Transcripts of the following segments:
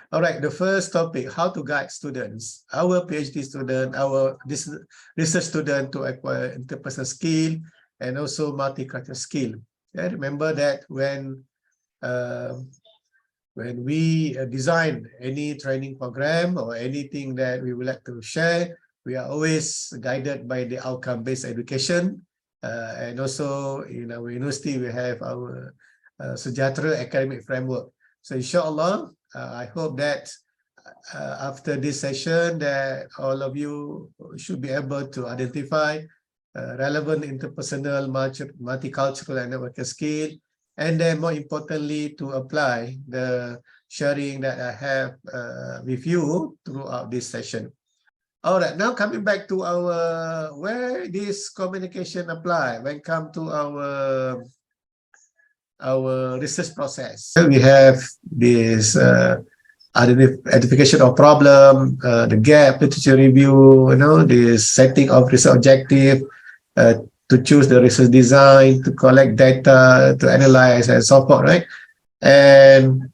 All right, the first topic, how to guide students, our PhD student, our research student to acquire interpersonal skill and also multicultural skill. Yeah, remember that when we design any training program or anything that we would like to share, we are always guided by the outcome-based education. And also in our university, we have our Sejahtera academic framework. So inshallah, I hope that after this session that all of you should be able to identify relevant interpersonal, multicultural and networking skill, and then more importantly to apply the sharing that I have with you throughout this session. All right, now coming back to our where this communication apply when come to our research process. We have this identification of problem, the gap, literature review, the setting of research objective, to choose the research design, to collect data, to analyze, and so forth, right? And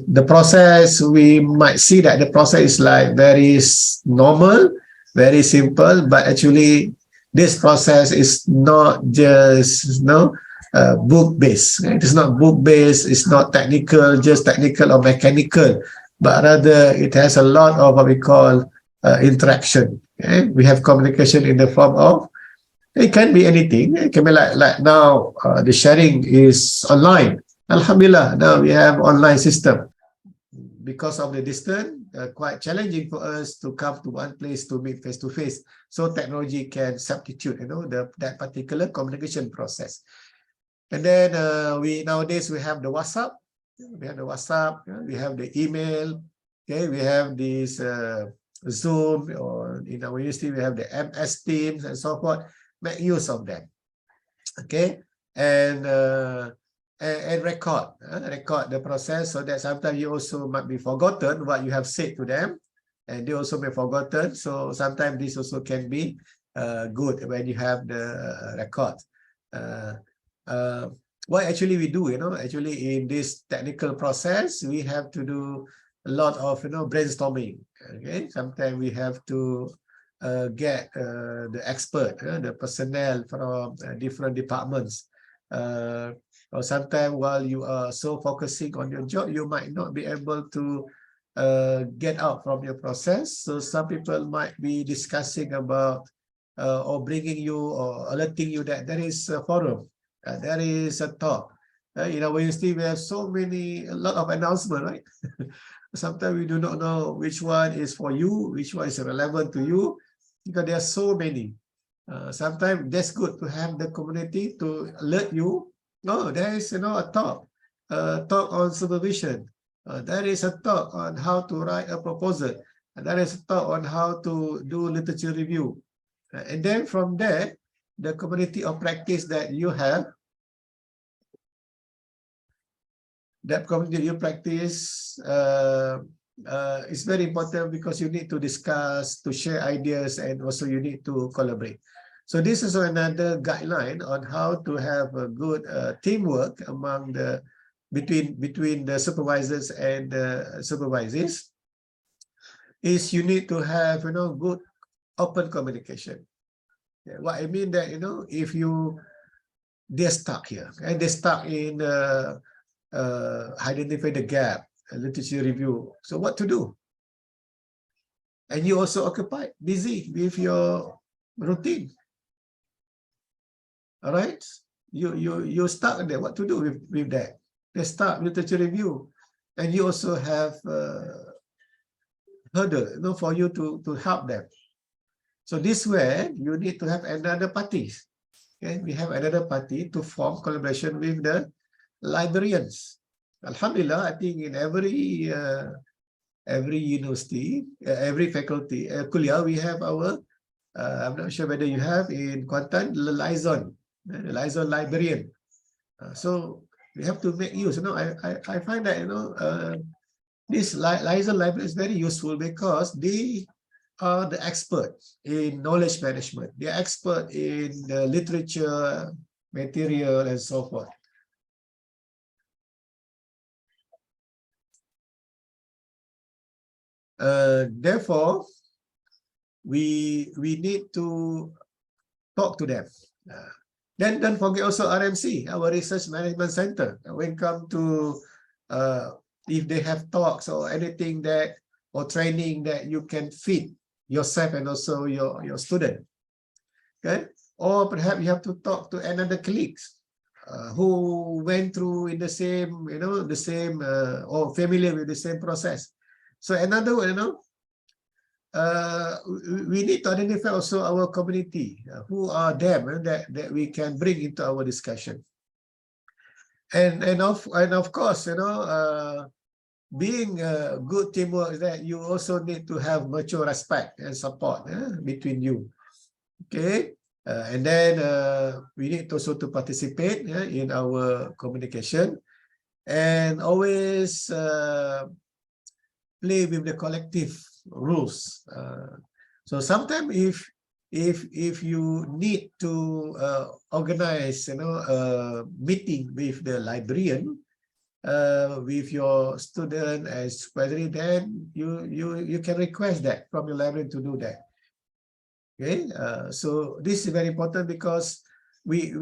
the process, we might see that the process is like very normal, very simple, but actually this process is not just book-based. Right? It's not book-based, it's not technical, just technical or mechanical, but rather it has a lot of what we call interaction. Okay? We have communication in the form of, it can be anything. It can be like now, the sharing is online. Alhamdulillah, now we have online system. Because of the distance, quite challenging for us to come to one place to meet face to face. So technology can substitute, that particular communication process. And then nowadays we have the WhatsApp. We have the WhatsApp. We have the email. Okay, we have this Zoom, or in our university we have the MS Teams and so forth. Make use of them. Okay, and record the process, so that sometimes you also might be forgotten what you have said to them, and they also may forgotten. So sometimes this also can be good when you have the record. What actually we do, actually in this technical process, we have to do a lot of brainstorming. Okay, sometimes we have to get the expert, the personnel from different departments. Or sometimes while you are so focusing on your job, you might not be able to get out from your process. So some people might be discussing about or bringing you or alerting you that there is a forum, there is a talk. In our university, we have a lot of announcements, right? Sometimes we do not know which one is for you, which one is relevant to you, because there are so many. Sometimes that's good to have the community to alert you. No, there is a talk on supervision. There is a talk on how to write a proposal. There is a talk on how to do literature review. And then from there, the community of practice that you have, that community you practice is very important, because you need to discuss, to share ideas, and also you need to collaborate. So this is another guideline on how to have a good teamwork among between the supervisors and the supervisees. Is you need to have good open communication. Yeah, what I mean that if they're stuck here and they're stuck in identify the gap, literature review. So what to do? And you also occupied, busy with your routine. All right, you're stuck there. What to do with that? They start literature review, and you also have hurdle, for you to help them. So this way you need to have another party. Okay, we have another party to form collaboration with the librarians. Alhamdulillah, I think in every university, every faculty, kuliah, we have our. I'm not sure whether you have in Kuantan, the liaison librarian. So we have to make use. I find that this liaison librarian is very useful, because they are the experts in knowledge management. They are expert in the literature, material, and so forth. Therefore, we need to talk to them. Then don't forget also RMC, our Research Management Center. When it comes to if they have talks or anything that or training that you can fit yourself and also your student. Okay, or perhaps you have to talk to another colleagues who went through in the same, the same or familiar with the same process. So another way, we need to identify also our community, who are them that we can bring into our discussion. And of course, being a good teamwork is that you also need to have mutual respect and support between you. Okay, and then we need also to participate in our communication and always play with the collective rules. So sometimes if you need to organize, a meeting with the librarian, with your student as supervisory, then you can request that from your librarian to do that. Okay, so this is very important because we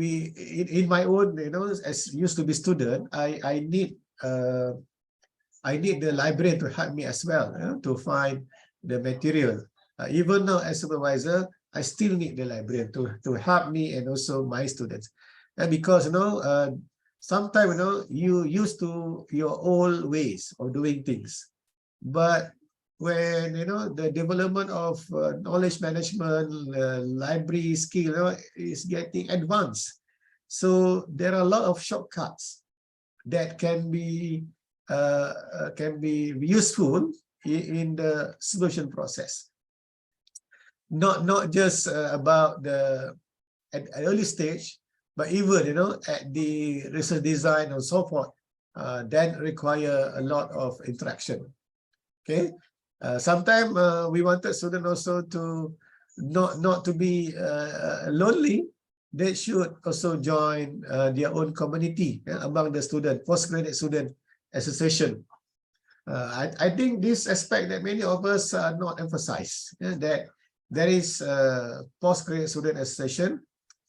in my own, as used to be student, I need the librarian to help me as well to find the material. Even though as supervisor, I still need the librarian to help me and also my students. And because sometimes you used to your old ways of doing things, but when the development of knowledge management, library skill is getting advanced, so there are a lot of shortcuts that can be useful in the solution process. Not just about the at early stage, but even at the research design and so forth, that require a lot of interaction. Okay, sometimes we wanted students also to not to be lonely. They should also join their own community among the student, postgraduate student association. I think this aspect that many of us are not emphasized, that there is a postgraduate student association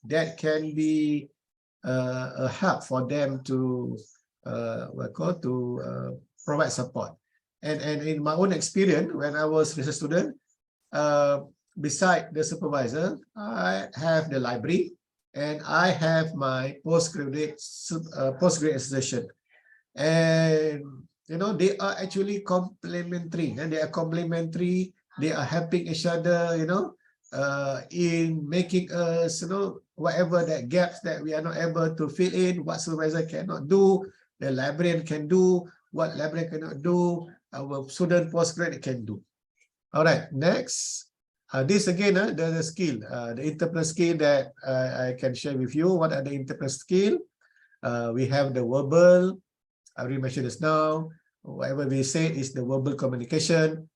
that can be a help for them to provide support. And in my own experience, when I was a research student, beside the supervisor, I have the library and I have my postgraduate association. And they are actually complementary, and they are complementary. They are helping each other, in making us, whatever that gaps that we are not able to fill in, what supervisor cannot do, the librarian can do, what librarian cannot do, our student postgraduate can do. All right, next. This again, the skill, the interpersonal skill that I can share with you. What are the interpersonal skill? We have the verbal. I already mentioned this now. Whatever we say is the verbal communication.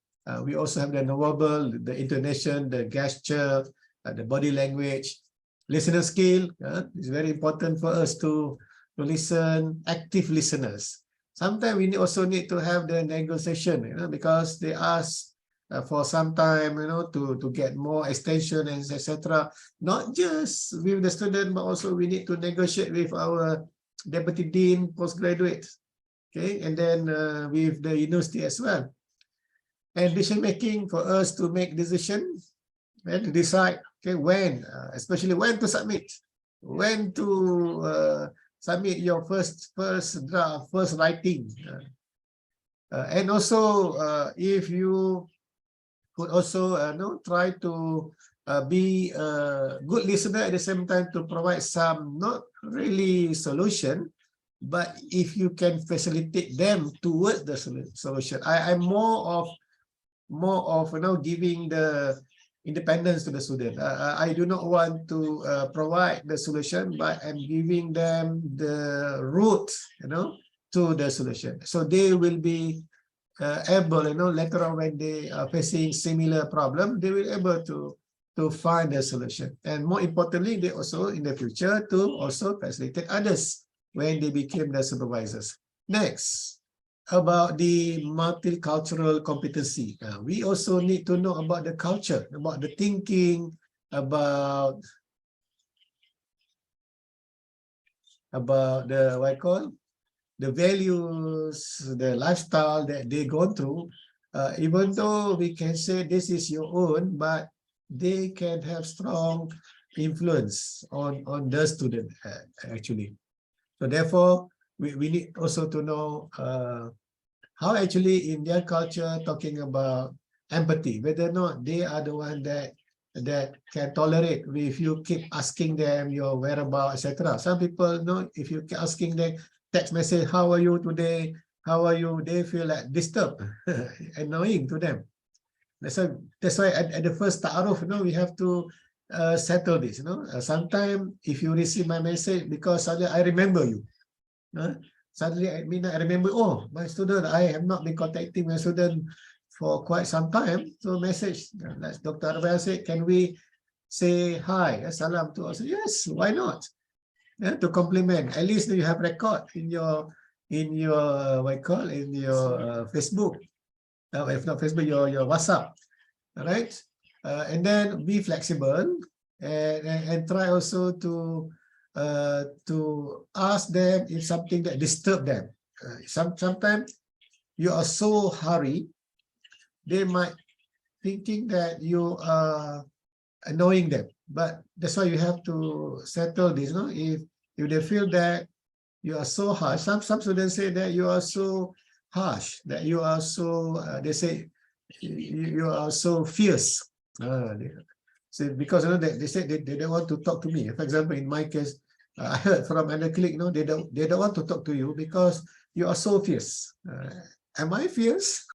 We also have the non-verbal, the intonation, the gesture, the body language. Listener skill is very important for us to listen, active listeners. Sometimes we also need to have the negotiation, because they ask for some time, to get more extension and etc. Not just with the student, but also we need to negotiate with our deputy dean, postgraduate, okay, and then with the university as well. And decision making for us to make decisions and to decide, okay, when, especially when to submit, when to submit your first draft, first writing, and also if you could also try to be a good listener at the same time to provide some not really solution, but if you can facilitate them towards the solution. I'm more of giving the independence to the student. I do not want to provide the solution, but I'm giving them the route, to the solution. So they will be able, later on when they are facing similar problem, they will be able to find a solution. And more importantly, they also in the future to also facilitate others when they became the supervisors. Next, about the multicultural competency. We also need to know about the culture, about the thinking, about the what I call the values, the lifestyle that they go through. Even though we can say this is your own, but they can have strong influence on the student actually. So therefore, we need also to know how actually in their culture talking about empathy, whether or not they are the one that can tolerate if you keep asking them your whereabouts, etc. Some people know if you keep asking them text message, how are you today? How are you? They feel like disturbed, annoying to them. That's why at the first ta'aruf, we have to settle this. Sometimes if you receive my message because suddenly I remember you. Suddenly I remember, oh, my student, I have not been contacting my student for quite some time. So message, like Dr. Arabaya said, can we say hi, salam to us? Yes, why not? To compliment. At least you have record in your what you call in your Facebook. If not Facebook, your WhatsApp. All right. And then be flexible and try also to ask them if something that disturb them. Sometimes you are so hurry, they might thinking that you are annoying them. But that's why you have to settle this. If they feel that you are so harsh, some students say that you are so harsh, that you are so they say you are so fierce. So because they say they don't want to talk to me. For example, in my case, I heard from another colleague, they don't want to talk to you because you are so fierce. Am I fierce?